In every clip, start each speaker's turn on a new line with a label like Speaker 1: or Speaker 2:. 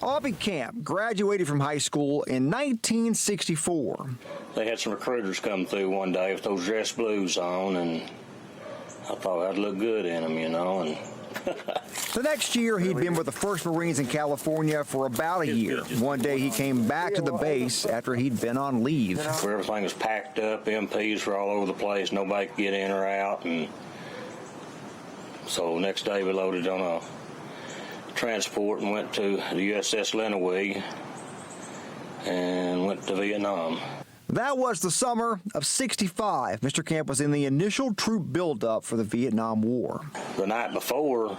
Speaker 1: Aubie Camp graduated from high school in 1964.
Speaker 2: They had some recruiters come through one day with those dress blues on, and I thought I'd look good in them, you know. And
Speaker 1: The next year, he'd been with the 1st Marines in California for about a year. One day, he came back to the base after he'd been on leave.
Speaker 2: Where everything was packed up, MPs were all over the place, nobody could get in or out, and so next day we loaded on a transport and went to the USS Lenawee and went to Vietnam.
Speaker 1: That was the summer of '65. Mr. Camp was in the initial troop buildup for the Vietnam War.
Speaker 2: The night before,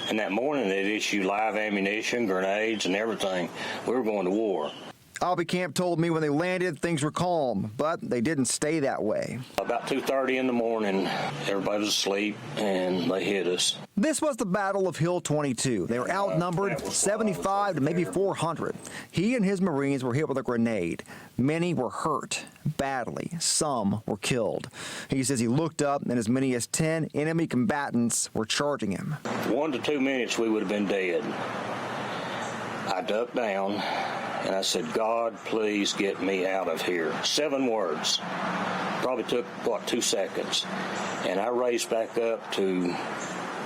Speaker 2: and that morning, they'd issued live ammunition, grenades, and everything. We were going to war.
Speaker 1: Aubie Camp told me when they landed, things were calm, but they didn't stay that way.
Speaker 2: About 2:30 in the morning, everybody was asleep, and they hit us.
Speaker 1: This was the Battle of Hill 22. They were outnumbered 75 to maybe 400. He and his Marines were hit with a grenade. Many were hurt badly. Some were killed. He says he looked up and as many as 10 enemy combatants were charging him.
Speaker 2: 1 to 2 minutes, we would have been dead. I ducked down, and I said, God, please get me out of here. 7 words. Probably took, 2 seconds. And I raced back up to,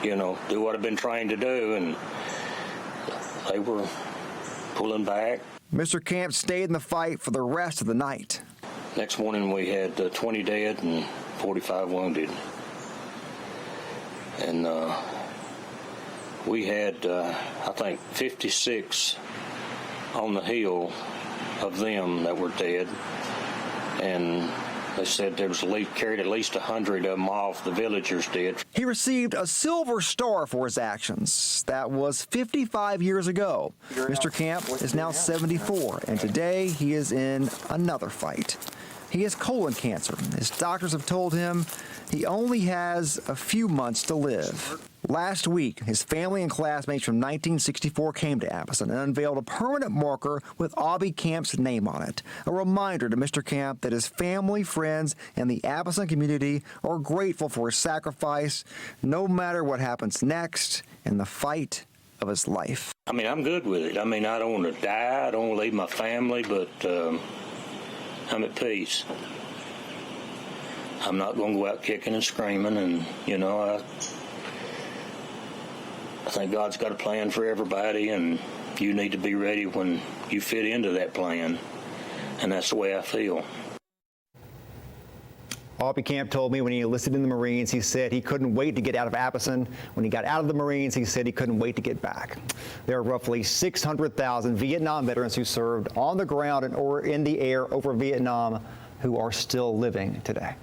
Speaker 2: do what I've been trained to do, and they were pulling back.
Speaker 1: Mr. Camp stayed in the fight for the rest of the night.
Speaker 2: Next morning, we had 20 dead and 45 wounded. And we had, I think, 56 on the hill of them that were dead, and they said there was carried at least 100 of them off. The villagers did. He
Speaker 1: received a Silver Star for his actions. That was 55 years ago. Mr. Camp is now 74, and today he is in another fight. He has colon cancer. His doctors have told him he only has a few months to live. Last week, his family and classmates from 1964 came to Apison and unveiled a permanent marker with Aubie Camp's name on it, a reminder to Mr. Camp that his family, friends, and the Apison community are grateful for his sacrifice, no matter what happens next in the fight of his life.
Speaker 2: I mean, I'm good with it. I mean, I don't want to die. I don't want to leave my family, but I'm at peace. I'm not going to go out kicking and screaming, and, I think God's got a plan for everybody, and you need to be ready when you fit into that plan, and that's the way I feel.
Speaker 1: Aubie Camp told me when he enlisted in the Marines, he said he couldn't wait to get out of Apison. When he got out of the Marines, he said he couldn't wait to get back. There are roughly 600,000 Vietnam veterans who served on the ground or in the air over Vietnam who are still living today.